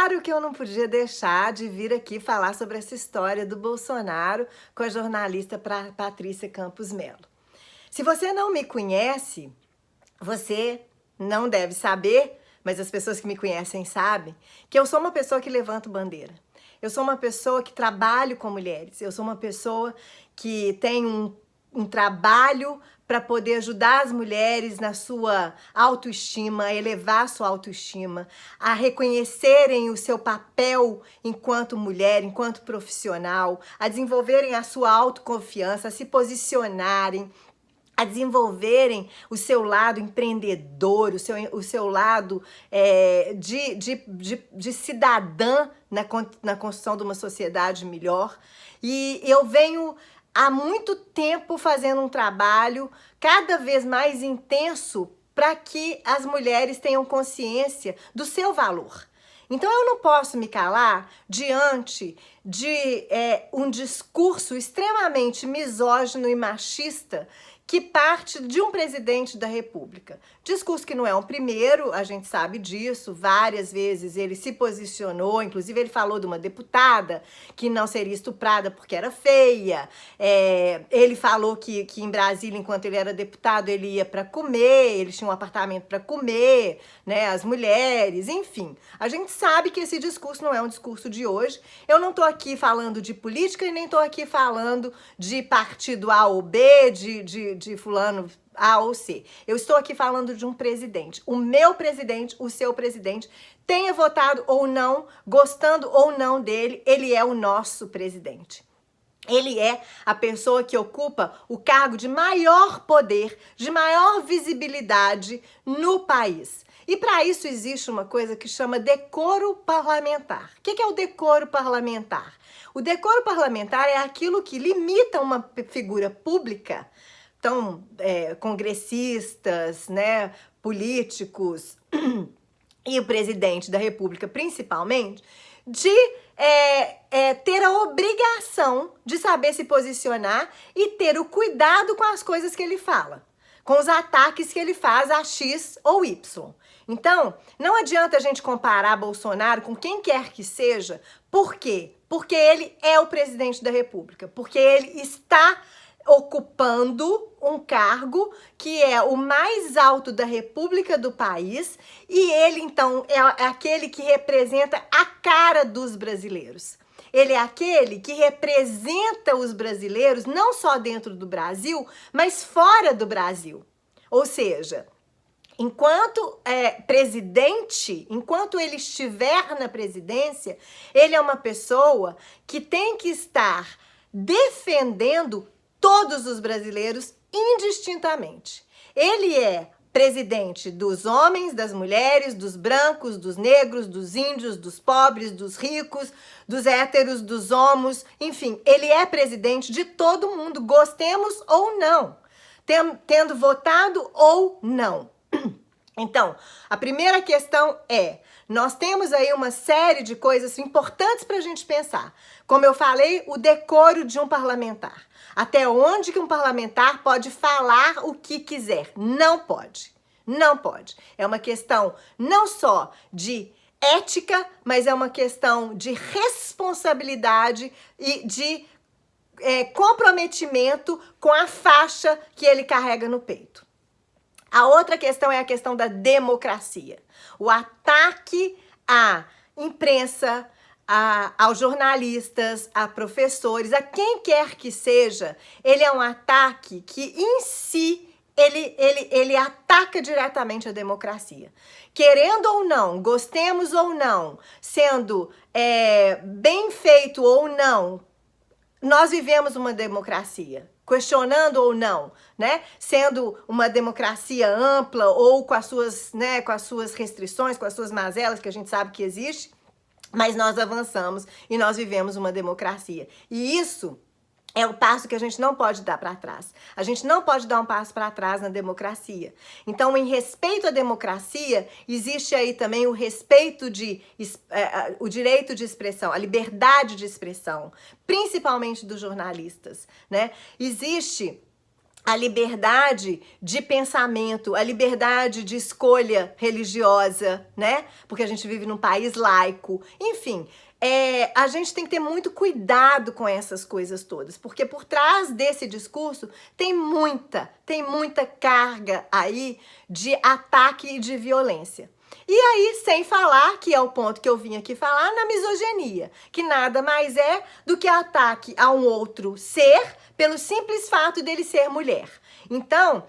claro que eu não podia deixar de vir aqui falar sobre essa história do Bolsonaro com a jornalista Patrícia Campos Melo. Se você não me conhece, você não deve saber, mas as pessoas que me conhecem sabem, que eu sou uma pessoa que levanta bandeira. Eu sou uma pessoa que trabalho com mulheres. Eu sou uma pessoa que tem um trabalho para poder ajudar as mulheres na sua autoestima, a elevar a sua autoestima, a reconhecerem o seu papel enquanto mulher, enquanto profissional, a desenvolverem a sua autoconfiança, a se posicionarem, a desenvolverem o seu lado empreendedor, o seu lado de cidadã na construção de uma sociedade melhor. E eu venho há muito tempo fazendo um trabalho cada vez mais intenso para que as mulheres tenham consciência do seu valor. Então eu não posso me calar diante de um discurso extremamente misógino e machista que parte de um presidente da República. Discurso que não é o primeiro, a gente sabe disso, várias vezes ele se posicionou, inclusive ele falou de uma deputada que não seria estuprada porque era feia, ele falou que em Brasília, enquanto ele era deputado, ele ia para comer, ele tinha um apartamento para comer, né, as mulheres, enfim. A gente sabe que esse discurso não é um discurso de hoje. Eu não estou aqui falando de política e nem estou aqui falando de partido A ou B, de fulano A ou C. Eu estou aqui falando de um presidente. O meu presidente, o seu presidente, tenha votado ou não, gostando ou não dele, ele é o nosso presidente. Ele é a pessoa que ocupa o cargo de maior poder, de maior visibilidade no país. E para isso existe uma coisa que chama decoro parlamentar. O que é o decoro parlamentar? O decoro parlamentar é aquilo que limita uma figura pública, então, congressistas, né, políticos e o presidente da República principalmente, de ter a obrigação de saber se posicionar e ter o cuidado com as coisas que ele fala, com os ataques que ele faz a X ou Y. Então, não adianta a gente comparar Bolsonaro com quem quer que seja. Por quê? Porque ele é o presidente da República, porque ele está ocupando um cargo que é o mais alto da República do país e ele, então, é aquele que representa a cara dos brasileiros. Ele é aquele que representa os brasileiros não só dentro do Brasil, mas fora do Brasil. Ou seja, enquanto presidente, enquanto ele estiver na presidência, ele é uma pessoa que tem que estar defendendo todos os brasileiros indistintamente. Ele é presidente dos homens, das mulheres, dos brancos, dos negros, dos índios, dos pobres, dos ricos, dos héteros, dos homos, enfim, ele é presidente de todo mundo, gostemos ou não, tendo votado ou não. Então, a primeira questão nós temos aí uma série de coisas importantes para a gente pensar. Como eu falei, o decoro de um parlamentar. Até onde que um parlamentar pode falar o que quiser? Não pode. Não pode. É uma questão não só de ética, mas é uma questão de responsabilidade e de comprometimento com a faixa que ele carrega no peito. A outra questão é a questão da democracia. O ataque à imprensa, aos jornalistas, a professores, a quem quer que seja, ele é um ataque que, em si, ele ataca diretamente a democracia. Querendo ou não, gostemos ou não, sendo bem feito ou não, nós vivemos uma democracia. Questionando ou não, né? Sendo uma democracia ampla ou com as suas restrições, com as suas mazelas que a gente sabe que existe, mas nós avançamos e nós vivemos uma democracia. E isso é o passo que a gente não pode dar para trás. A gente não pode dar um passo para trás na democracia. Então, em respeito à democracia, existe aí também o respeito o direito de expressão, a liberdade de expressão, principalmente dos jornalistas, né? Existe a liberdade de pensamento, a liberdade de escolha religiosa, né? Porque a gente vive num país laico. Enfim, a gente tem que ter muito cuidado com essas coisas todas, porque por trás desse discurso tem muita carga aí de ataque e de violência. E aí, sem falar, que é o ponto que eu vim aqui falar, na misoginia, que nada mais é do que ataque a um outro ser pelo simples fato dele ser mulher. Então,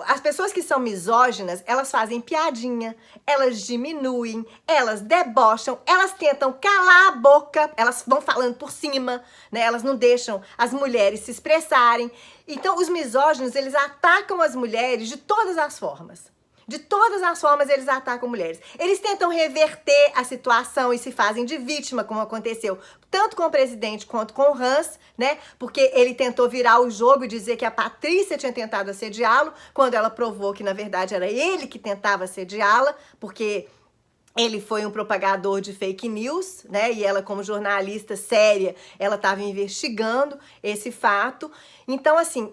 as pessoas que são misóginas, elas fazem piadinha, elas diminuem, elas debocham, elas tentam calar a boca, elas vão falando por cima, né? Elas não deixam as mulheres se expressarem. Então, os misóginos, eles atacam as mulheres de todas as formas. De todas as formas, eles atacam mulheres. Eles tentam reverter a situação e se fazem de vítima, como aconteceu tanto com o presidente quanto com o Hans, né? Porque ele tentou virar o jogo e dizer que a Patrícia tinha tentado assediá-lo, quando ela provou que, na verdade, era ele que tentava assediá-la, porque ele foi um propagador de fake news, né? E ela, como jornalista séria, ela estava investigando esse fato. Então, assim,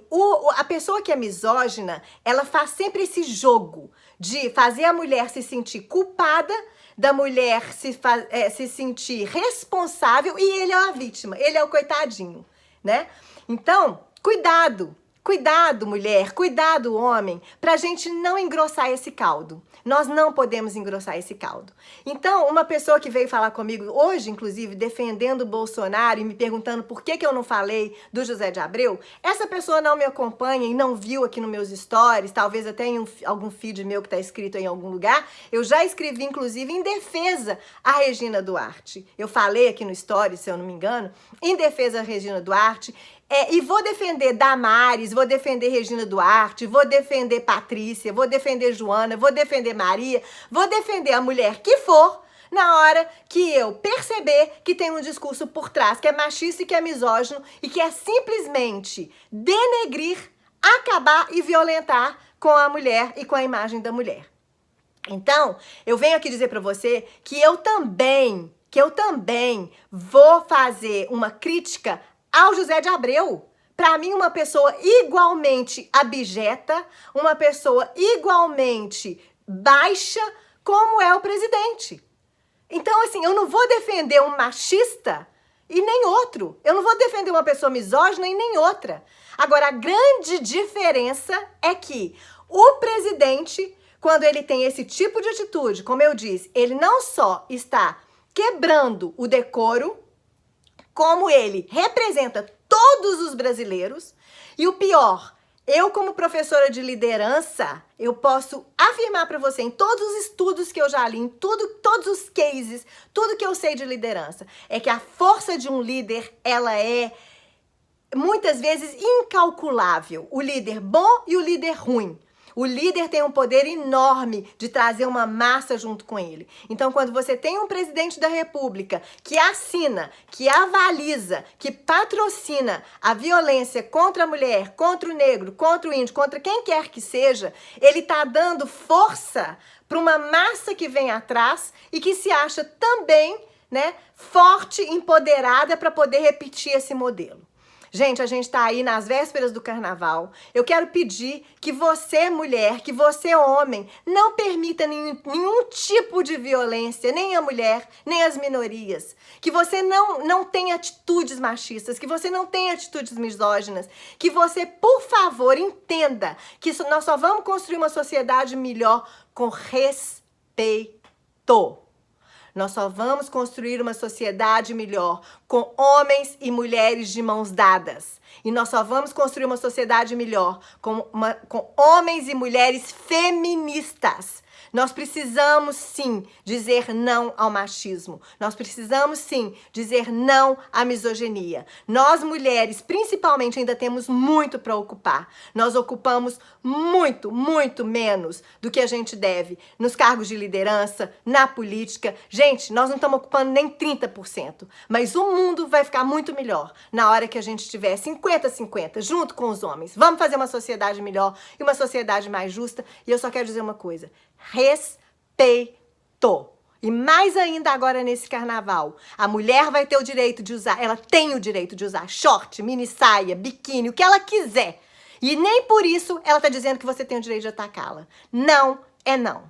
a pessoa que é misógina, ela faz sempre esse jogo de fazer a mulher se sentir culpada, da mulher se sentir responsável, e ele é a vítima, ele é o coitadinho, né? Então, cuidado. Cuidado, mulher, cuidado, homem, pra gente não engrossar esse caldo. Nós não podemos engrossar esse caldo. Então, uma pessoa que veio falar comigo hoje, inclusive, defendendo o Bolsonaro e me perguntando por que eu não falei do José de Abreu, essa pessoa não me acompanha e não viu aqui nos meus stories, talvez até em algum feed meu que tá escrito em algum lugar. Eu já escrevi, inclusive, em defesa a Regina Duarte. Eu falei aqui no stories, se eu não me engano, em defesa da Regina Duarte. E vou defender Damares, vou defender Regina Duarte, vou defender Patrícia, vou defender Joana, vou defender Maria, vou defender a mulher que for, na hora que eu perceber que tem um discurso por trás que é machista e que é misógino e que é simplesmente denegrir, acabar e violentar com a mulher e com a imagem da mulher. Então, eu venho aqui dizer para você que eu também vou fazer uma crítica ao José de Abreu. Para mim, uma pessoa igualmente abjeta, uma pessoa igualmente baixa, como é o presidente. Então, assim, eu não vou defender um machista e nem outro. Eu não vou defender uma pessoa misógina e nem outra. Agora, a grande diferença é que o presidente, quando ele tem esse tipo de atitude, como eu disse, ele não só está quebrando o decoro, como ele representa todos os brasileiros. E o pior, eu como professora de liderança, eu posso afirmar para você, em todos os estudos que eu já li, em todos os cases, tudo que eu sei de liderança, é que a força de um líder, ela é muitas vezes incalculável. O líder bom e o líder ruim. O líder tem um poder enorme de trazer uma massa junto com ele. Então, quando você tem um presidente da República que assina, que avaliza, que patrocina a violência contra a mulher, contra o negro, contra o índio, contra quem quer que seja, ele está dando força para uma massa que vem atrás e que se acha também, né, forte, empoderada para poder repetir esse modelo. Gente, a gente tá aí nas vésperas do carnaval. Eu quero pedir que você, mulher, que você, homem, não permita nenhum tipo de violência, nem a mulher, nem as minorias. Que você não tenha atitudes machistas, que você não tenha atitudes misóginas. Que você, por favor, entenda que nós só vamos construir uma sociedade melhor com respeito. Nós só vamos construir uma sociedade melhor com homens e mulheres de mãos dadas. E nós só vamos construir uma sociedade melhor com homens e mulheres feministas. Nós precisamos, sim, dizer não ao machismo. Nós precisamos, sim, dizer não à misoginia. Nós, mulheres, principalmente, ainda temos muito para ocupar. Nós ocupamos muito, muito menos do que a gente deve nos cargos de liderança, na política. Gente, nós não estamos ocupando nem 30%. Mas o mundo vai ficar muito melhor na hora que a gente tiver 50-50 junto com os homens. Vamos fazer uma sociedade melhor e uma sociedade mais justa. E eu só quero dizer uma coisa. Respeito. E mais ainda agora nesse carnaval, a mulher vai ter o direito de usar, ela tem o direito de usar short, mini saia, biquíni, o que ela quiser. E nem por isso ela tá dizendo que você tem o direito de atacá-la. Não é não.